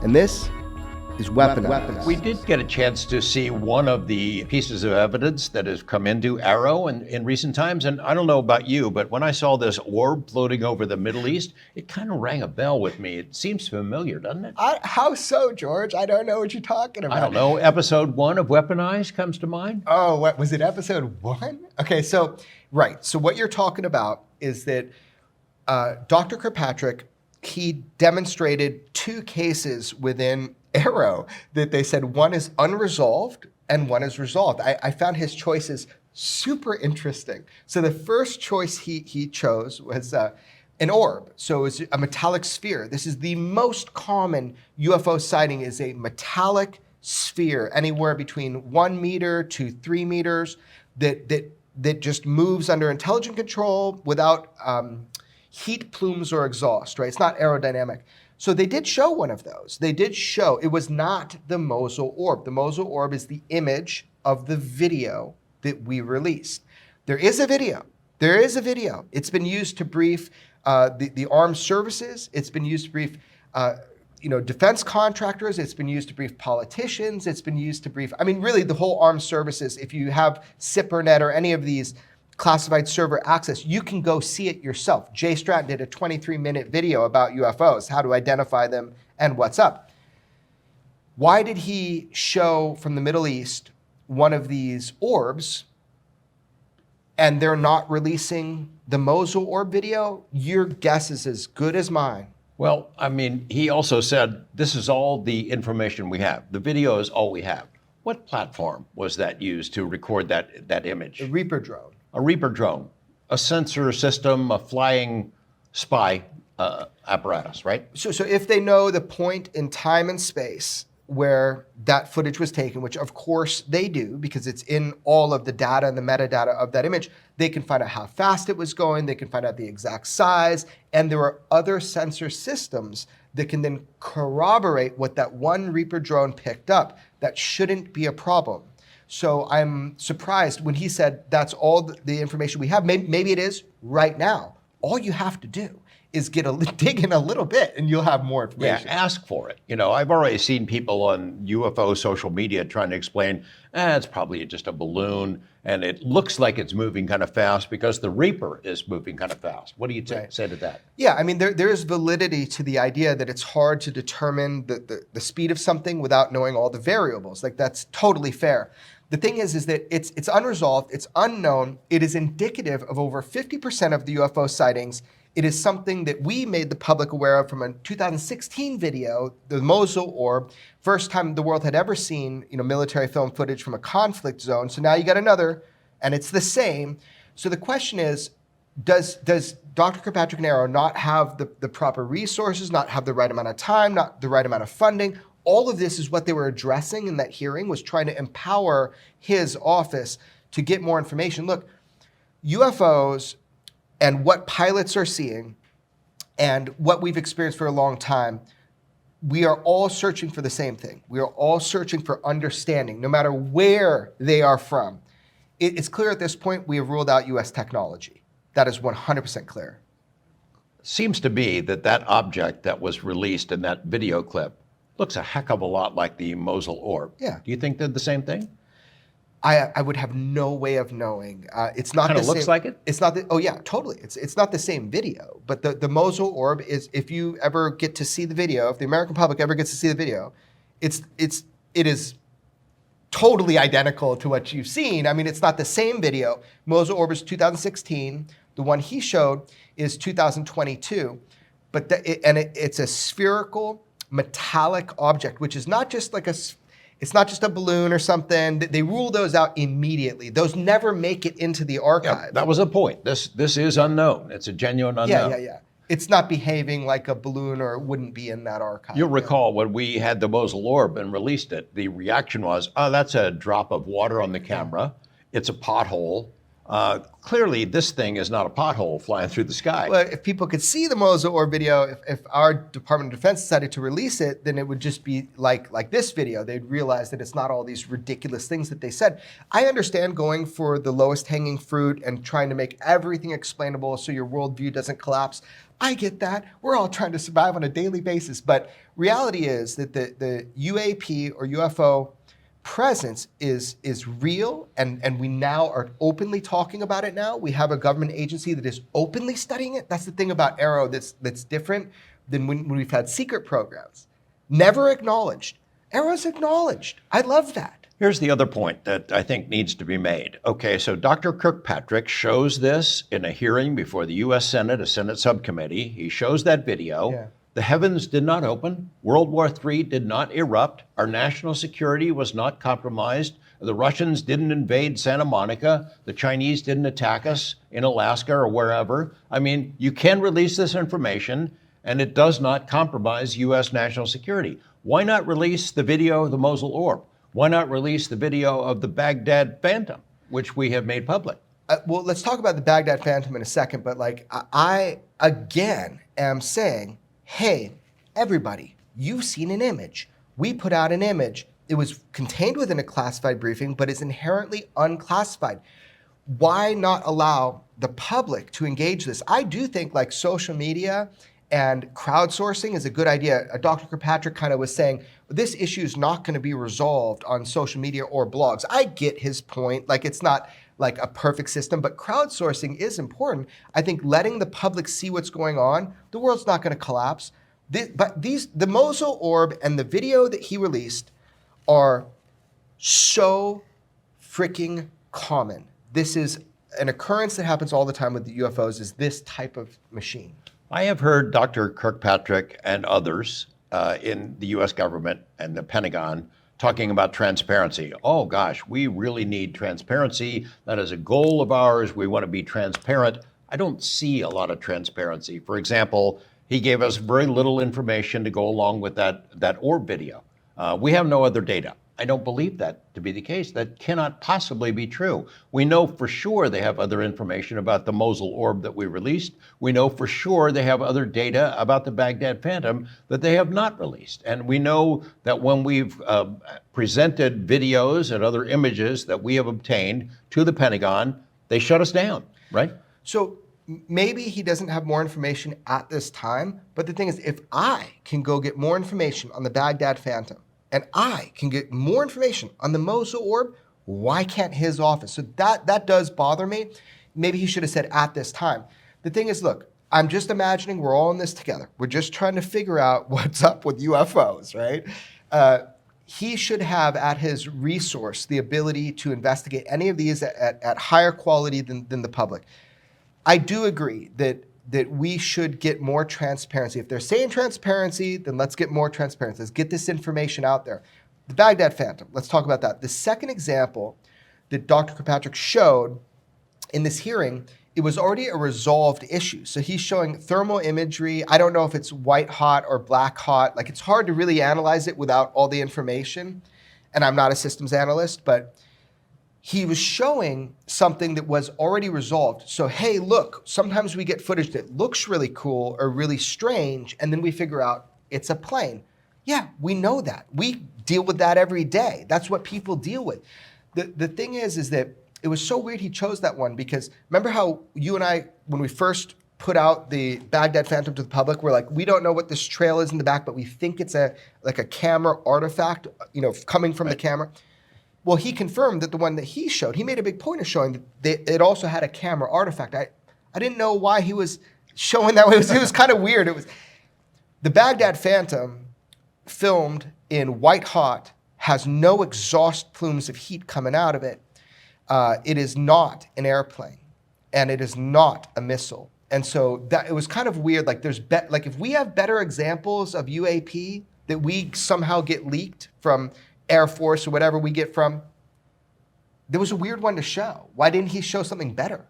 and this is Weaponized. We did get a chance to see one of the pieces of evidence that has come into Arrow in recent times, and I don't know about you, but when I saw this orb floating over the Middle East, it kind of rang a bell with me. It seems familiar, doesn't it? How so, George? I don't know what you're talking about. I don't know. Episode 1 of Weaponized comes to mind. Oh, what was it, episode 1? Okay, so, right. So what you're talking about is that Dr. Kirkpatrick, he demonstrated 2 cases within Arrow that they said one is unresolved and one is resolved. I found his choices super interesting. So the first choice he chose was an orb. So it was a metallic sphere. This is the most common UFO sighting, is a metallic sphere, anywhere between 1 meter to 3 meters, that just moves under intelligent control without heat plumes or exhaust, right? It's not aerodynamic. So they did show one of those. They did show, it was not the MOSUL orb. The MOSUL orb is the image of the video that we released. There is a video. There is a video. It's been used to brief the armed services. It's been used to brief defense contractors. It's been used to brief politicians. It's been used to brief, really the whole armed services. If you have SIPRNet or any of these classified server access, you can go see it yourself. Jay Stratton did a 23-minute video about UFOs, how to identify them and what's up. Why did he show from the Middle East one of these orbs and they're not releasing the MOSUL orb video? Your guess is as good as mine. Well, he also said, this is all the information we have. The video is all we have. What platform was that used to record that image? A Reaper drone. A Reaper drone, a sensor system, a flying spy apparatus, right? So if they know the point in time and space where that footage was taken, which of course they do because it's in all of the data and the metadata of that image, they can find out how fast it was going, they can find out the exact size, and there are other sensor systems that can then corroborate what that one Reaper drone picked up. That shouldn't be a problem. So I'm surprised when he said that's all the information we have. Maybe it is right now. All you have to do is dig in a little bit and you'll have more information. Yeah, ask for it. I've already seen people on UFO social media trying to explain, it's probably just a balloon and it looks like it's moving kind of fast because the Reaper is moving kind of fast. What do you say to that? Yeah, there is validity to the idea that it's hard to determine the speed of something without knowing all the variables. Like, that's totally fair. The thing is that it's unresolved, it's unknown, it is indicative of over 50% of the UFO sightings. It is something that we made the public aware of from a 2016 video, the MOSUL orb, first time the world had ever seen military film footage from a conflict zone. So now you got another, and it's the same. So the question is, does Dr. Kirkpatrick and Arrow not have the proper resources, not have the right amount of time, not the right amount of funding? All of this is what they were addressing in that hearing, was trying to empower his office to get more information. Look, UFOs and what pilots are seeing and what we've experienced for a long time, we are all searching for the same thing. We are all searching for understanding, no matter where they are from. It's clear at this point we have ruled out US technology. That is 100% clear. Seems to be that object that was released in that video clip looks a heck of a lot like the MOSUL orb. Yeah. Do you think they're the same thing? I would have no way of knowing. It's not kind the of same. Looks like it? It's not. Oh yeah, totally. It's not the same video. But the MOSUL orb is, if you ever get to see the video, if the American public ever gets to see the video, it is totally identical to what you've seen. It's not the same video. MOSUL orb is 2016. The one he showed is 2022. But it's a spherical metallic object, which is not just like it's not just a balloon or something. They rule those out immediately. Those never make it into the archive. Yeah, that was a point. This is unknown. It's a genuine unknown. Yeah. It's not behaving like a balloon, or it wouldn't be in that archive. You'll recall when we had the MOSUL orb and released it, the reaction was, that's a drop of water on the camera. It's a pothole. Clearly, this thing is not a pothole flying through the sky. Well, if people could see the MOSUL ORB video, if our Department of Defense decided to release it, then it would just be like this video. They'd realize that it's not all these ridiculous things that they said. I understand going for the lowest hanging fruit and trying to make everything explainable so your worldview doesn't collapse. I get that. We're all trying to survive on a daily basis. But reality is that the UAP or UFO presence is real, and we now are openly talking about it now. We have a government agency that is openly studying it. That's the thing about Arrow that's different than when we've had secret programs. Never acknowledged. Arrow's acknowledged. I love that. Here's the other point that I think needs to be made. Okay, so Dr. Kirkpatrick shows this in a hearing before the U.S. Senate, a Senate subcommittee. He shows that video. Yeah. The heavens did not open. World War III did not erupt. Our national security was not compromised. The Russians didn't invade Santa Monica. The Chinese didn't attack us in Alaska or wherever. I mean, you can release this information, and it does not compromise U.S. national security. Why not release the video of the MOSUL ORB? Why not release the video of the Baghdad Phantom, which we have made public? Well, let's talk about the Baghdad Phantom in a second, but I again am saying, hey, everybody, you've seen an image. We put out an image. It was contained within a classified briefing, but it's inherently unclassified. Why not allow the public to engage this? I do think social media and crowdsourcing is a good idea. Dr. Kirkpatrick kind of was saying, this issue is not going to be resolved on social media or blogs. I get his point. It's not like a perfect system, but crowdsourcing is important. I think letting the public see what's going on, the world's not going to collapse. The MOSUL ORB and the video that he released are so freaking common. This is an occurrence that happens all the time with the UFOs, is this type of machine. I have heard Dr. Kirkpatrick and others in the U.S. government and the Pentagon talking about transparency. Oh gosh, we really need transparency. That is a goal of ours. We want to be transparent. I don't see a lot of transparency. For example, he gave us very little information to go along with that orb video. We have no other data. I don't believe that to be the case. That cannot possibly be true. We know for sure they have other information about the MOSUL ORB that we released. We know for sure they have other data about the Baghdad Phantom that they have not released. And we know that when we've presented videos and other images that we have obtained to the Pentagon, they shut us down, right? So maybe he doesn't have more information at this time, but the thing is, if I can go get more information on the Baghdad Phantom, and I can get more information on the MOSUL ORB, why can't his office? So that does bother me. Maybe he should have said at this time. The thing is, look, I'm just imagining we're all in this together. We're just trying to figure out what's up with UFOs, right? He should have at his resource the ability to investigate any of these at higher quality than the public. I do agree that we should get more transparency. If they're saying transparency, then let's get more transparency. Let's get this information out there. The Baghdad Phantom, let's talk about that. The second example that Dr. Kirkpatrick showed in this hearing, it was already a resolved issue. So he's showing thermal imagery. I don't know if it's white hot or black hot. It's hard to really analyze it without all the information. And I'm not a systems analyst, but he was showing something that was already resolved. So, hey, look, sometimes we get footage that looks really cool or really strange, and then we figure out it's a plane. Yeah, we know that. We deal with that every day. That's what people deal with. The thing is that it was so weird he chose that one, because remember how you and I, when we first put out the Baghdad Phantom to the public, we're like, we don't know what this trail is in the back, but we think it's a camera artifact, coming from the camera. Well, he confirmed that the one that he showed, he made a big point of showing that it also had a camera artifact. I didn't know why he was showing that way. It was kind of weird. It was the Baghdad Phantom, filmed in white hot, has no exhaust plumes of heat coming out of it. It is not an airplane, and it is not a missile. And so that it was kind of weird. If we have better examples of UAP that we somehow get leaked from Air Force or whatever we get from, there was a weird one to show. Why didn't he show something better?